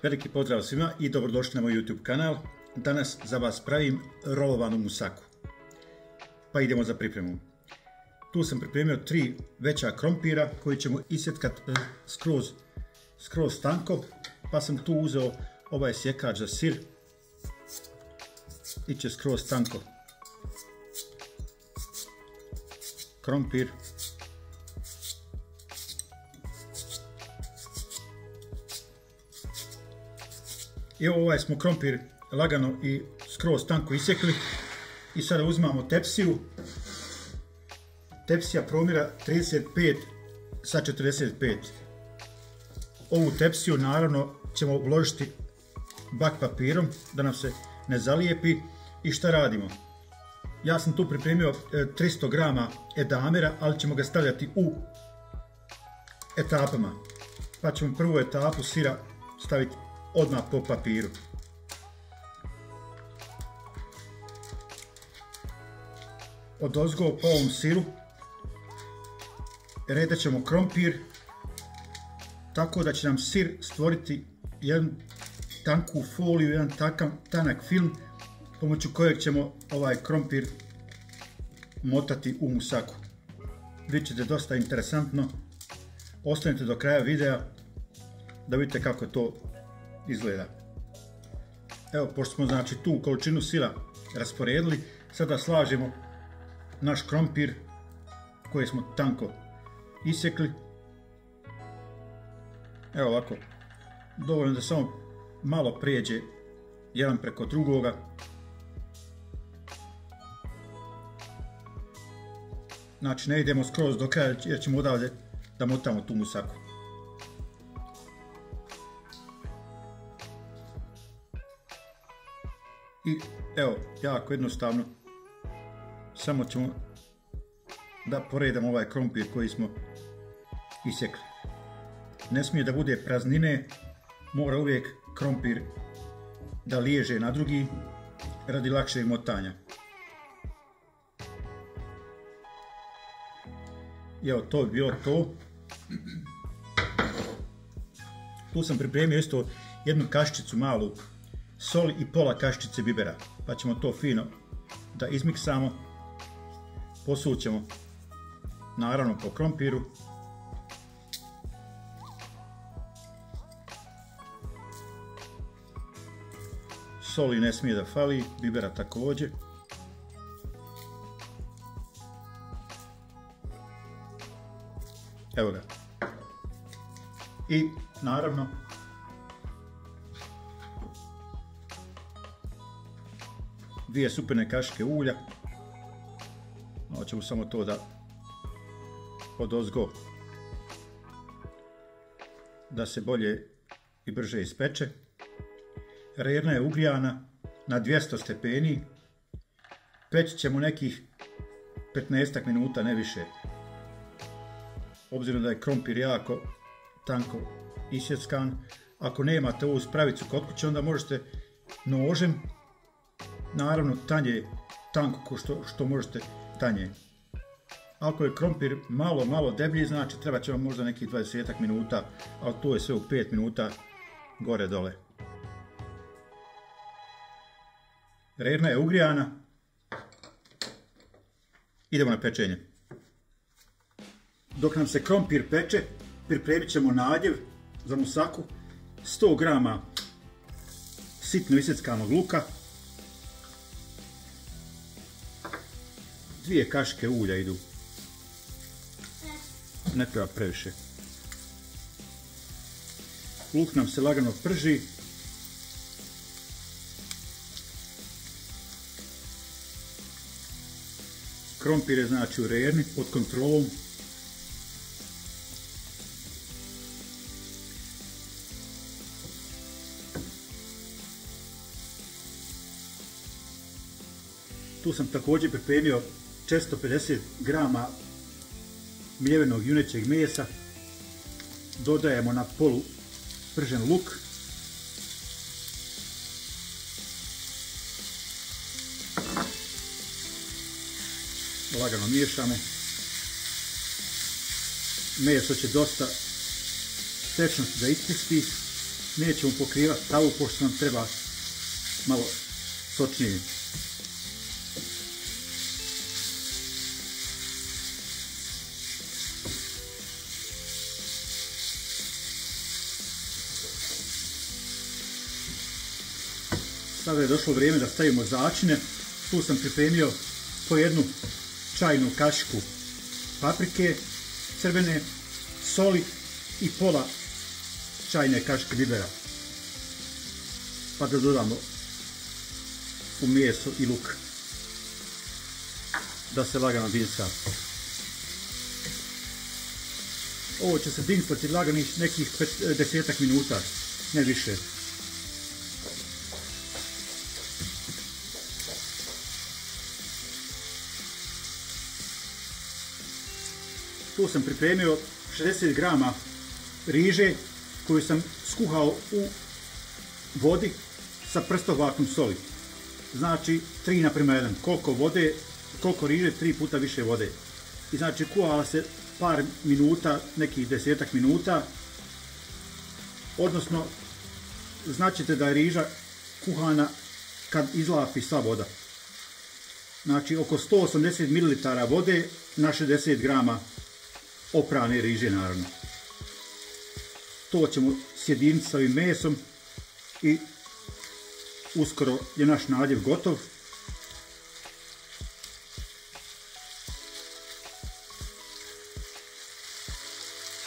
Veliki pozdrav svima i dobrodošli na moj YouTube kanal. Danas za vas pravim rolovanu musaku. Pa idemo za pripremu. Tu sam pripremio 3 veća krompira koji ćemo isjeckati skroz tanko. Pa sam tu uzeo ovaj sjekač za sir. Iće skroz tanko. Krompir. I ovaj smo krompir lagano i skroz tanko isjekli. I sada uzmamo tepsiju. Tepsija promjera 35 sa 45. Ovu tepsiju naravno ćemo obložiti bak papirom da nam se ne zalijepi. I šta radimo? Ja sam tu pripremio 300 grama edamera, ali ćemo ga stavljati u etapama. Pa ćemo prvu etapu sira staviti odmah po papiru. Odozgo po ovom siru redat ćemo krompir tako da će nam sir stvoriti jednu tanku foliju, jedan tanak film pomoću kojeg ćemo ovaj krompir motati u musaku. Bit ćete dosta interesantno. Ostanite do kraja videa da vidite kako to izgleda. Evo, pošto smo znači tu količinu sira rasporedili, sada slažemo naš krompir koji smo tanko isjekli. Evo ovako, dovoljno da samo malo prijeđe jedan preko drugoga. Znači ne idemo skroz do kraja jer ćemo odavde da motamo tu musaku. I evo, jako jednostavno, samo ćemo da poredamo ovaj krompir koji smo isjekli. Ne smije da bude praznine, mora uvijek krompir da liježe na drugi radi lakšeg motanja. I evo, to bi bilo to. Tu sam pripremio isto jednu kaščicu malu soli i pola kaščice bibera, pa ćemo to fino da izmiksamo. Posućemo naravno po krompiru. Soli ne smije da fali, bibera također. Evo ga. I naravno dvije supene kašike ulja. Ovo ćemo samo to da odozgo da se bolje i brže ispeče. Rerna je ugrijana na 200 stepeni. Peći ćemo nekih 15 minuta, ne više. Obzirom da je krompir jako tanko isjeckan. Ako nemate ovu spravicu kod kuće, onda možete nožem, naravno tanje, tanko ko što možete tanje. Ako je krompir malo deblji, znači treba će vam možda nekih 20 minuta, ali to je sve u 5 minuta gore dole. Rerna je ugrijana. Idemo na pečenje. Dok nam se krompir peče, pripremit ćemo nadjev za musaku. 100 grama sitno isjeckanog luka, 2 kašike ulja idu, ne treba previše. Luk nam se lagano prži. Krompir je znači u rerni pod kontrolom. Tu sam također pripremio 450 grama mljevenog junećeg mesa. Dodajemo na polu pržen luk. Lagano miješamo. Meso će dosta tečno da ispusti. nećemo pokrivati tavu pošto nam treba malo sočnije. Sada je došlo vrijeme da stavimo začine. Tu sam pripremio po jednu čajnu kašiku paprike crvene, soli i pola čajne kašike bibera. Pa da dodamo u meso i luk da se lagano dinsa. Ovo će se dinsati laganih nekih 10 minuta, ne više. Tu sam pripremio 60 grama riže koju sam skuhao u vodi sa prstovakom soli. Znači 3:1. Koliko vode, koliko riže, 3 puta više vode. I znači kuhala se par minuta, nekih 10 minuta. Odnosno, značite da je riža kuhana kad izlapi sva voda. Znači oko 180 ml vode na 60 grama oprane riže naravno. To ćemo sjediniti sa ovim mesom i uskoro je naš nadjev gotov.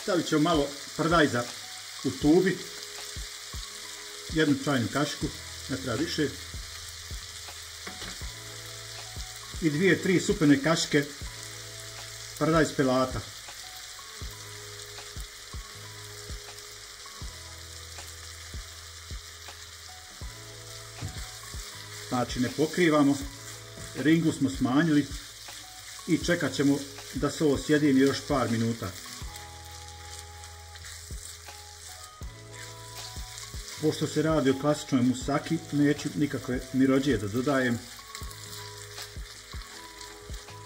Stavit ćemo malo paradajza u tubi, jednu čajnu kašiku, ne treba više, i 2-3 supene kašike paradajz pelata. Znači ne pokrivamo, ringu smo smanjili i čekat ćemo da se ovo sjedini još par minuta. Pošto se radi o klasičnoj musaki, neću nikakve mirođije da dodajem.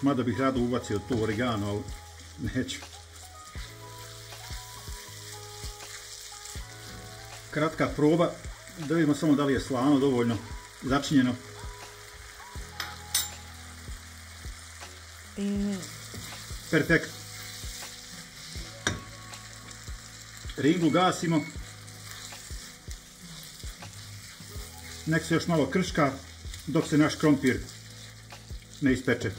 Mada bih rado ubacio tu oregano, ali neću. Kratka proba, da vidimo samo da li je slano dovoljno začinjeno. Perfekt. Ringu gasimo. Nek se još malo krška dok se naš krompir ne ispeče.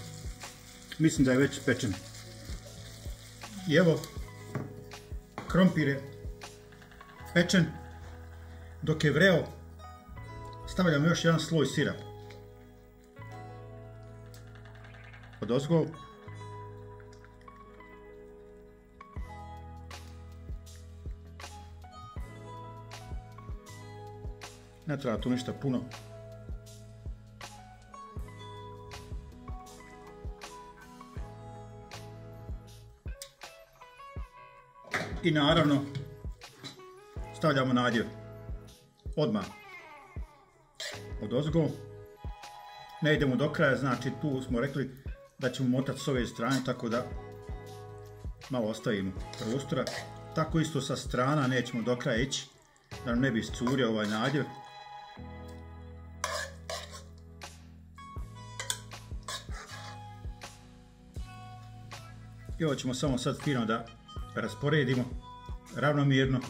Mislim da je već pečen. I evo, krompir je pečen. Dok je vreo, stavljamo još jedan sloj sira. Odozgo. Ne treba tu ništa puno. I naravno stavljamo nadjev. Odmah. Odozgo. Ne idemo do kraja, znači tu smo rekli da ćemo motati s ove strane, tako da malo ostavimo prostora. Tako isto sa strana nećemo do kraja ići, da nam ne bi iscurio ovaj nadjev. I ovo ćemo samo sad fino da rasporedimo ravnomjerno.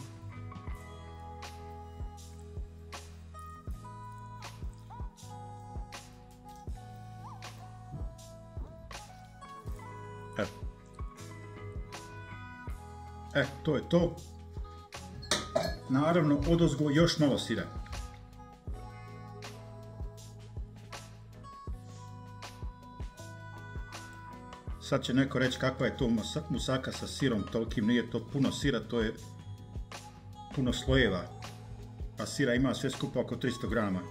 To je to. Naravno, odozgo još malo sira. Sad će neko reći kakva je to musaka sa sirom tolikim, nije to puno sira, to je puno slojeva. A sira ima sve skupa oko 300 grama.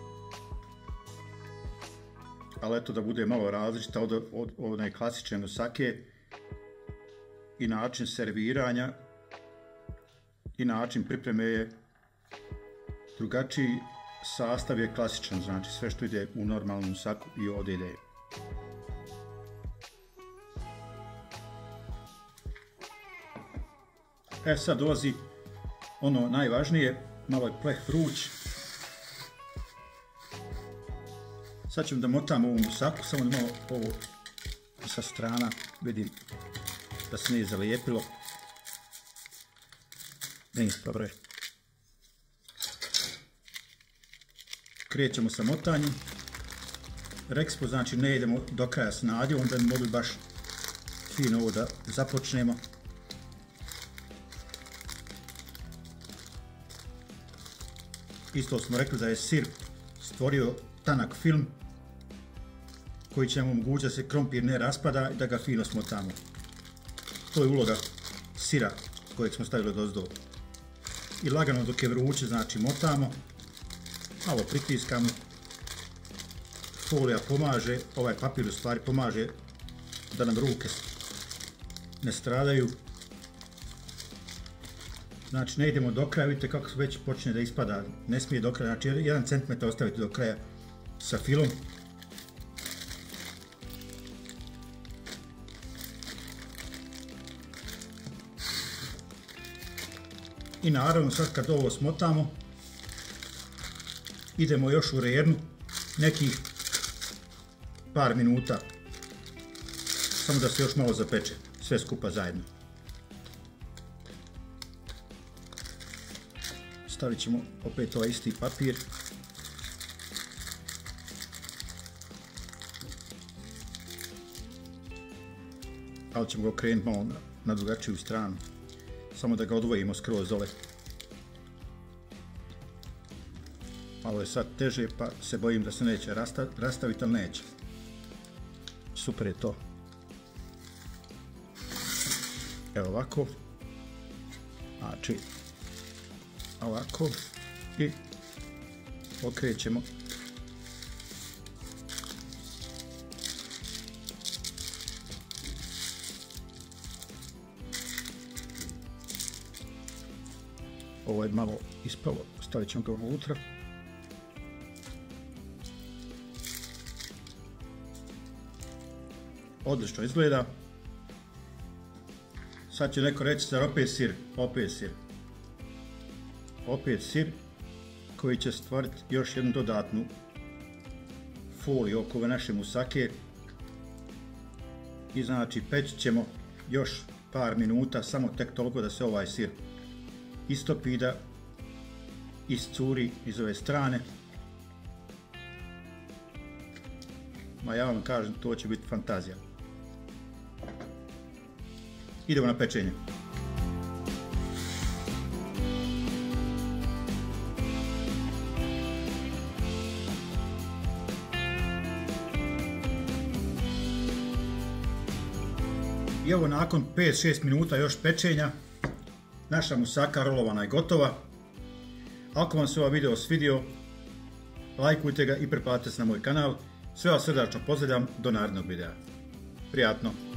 Ali eto da bude malo različita od one klasične musake i način serviranja i način pripreme je drugačiji, sastav je klasičan, znači sve što ide u normalnu musaku i ovdje ide. Sad dolazi ono najvažnije, malo je pleh vruć. Sad ćemo da motamo ovu musaku, samo da malo ovo sa strana vidim da se nije zalijepilo. Ne ispravre. Krećemo sa motanjem. Rekli smo, znači ne idemo do kraja s nadjevom, da bi mogli baš fino ovo da započnemo. Isto smo rekli da je sir stvorio tanak film koji će nam omogućiti da se krompir ne raspada i da ga fino smotamo. To je uloga sira kojeg smo stavili odozdo. I lagano dok je vruće, znači motamo, malo pritiskamo, folija pomaže, ovaj papir u stvari pomaže da nam ruke ne stradaju. Znači ne idemo do kraja, vidite kako već počne da ispada, ne smije do kraja, znači 1 cm ostavite do kraja sa filom. I naravno sad kad ovo smotamo, idemo još u rernu, nekih par minuta, samo da se još malo zapeče, sve skupa zajedno. Stavit ćemo opet ovaj isti papir. Ali ćemo ga okrenuti malo na drugačiju stranu, samo da ga odvojimo skroz dole. Malo je sad teže, pa se bojim da se neće rastaviti, ali neće. Super je to. Evo ovako. Znači, ovako. I okrećemo. Ovo je malo ispalo, stavit ćemo ga unutra. Odlično izgleda. Sad će neko reći da opet sir, opet sir. Opet sir koji će stvoriti još jednu dodatnu foliju oko ove naše musake. I znači peći ćemo još par minuta, samo tek toliko da se ovaj sir istopi, da iscuri iz ove strane. Ma ja vam kažem, to će biti fantazija. Idemo na pečenje. I evo nakon 5-6 minuta još pečenja, naša musaka rolovana je gotova. Ako vam se ovaj video svidio, lajkujte ga i pretplatite se na moj kanal. Sve vas srdačno pozdravljam, do narednog videa. Prijatno!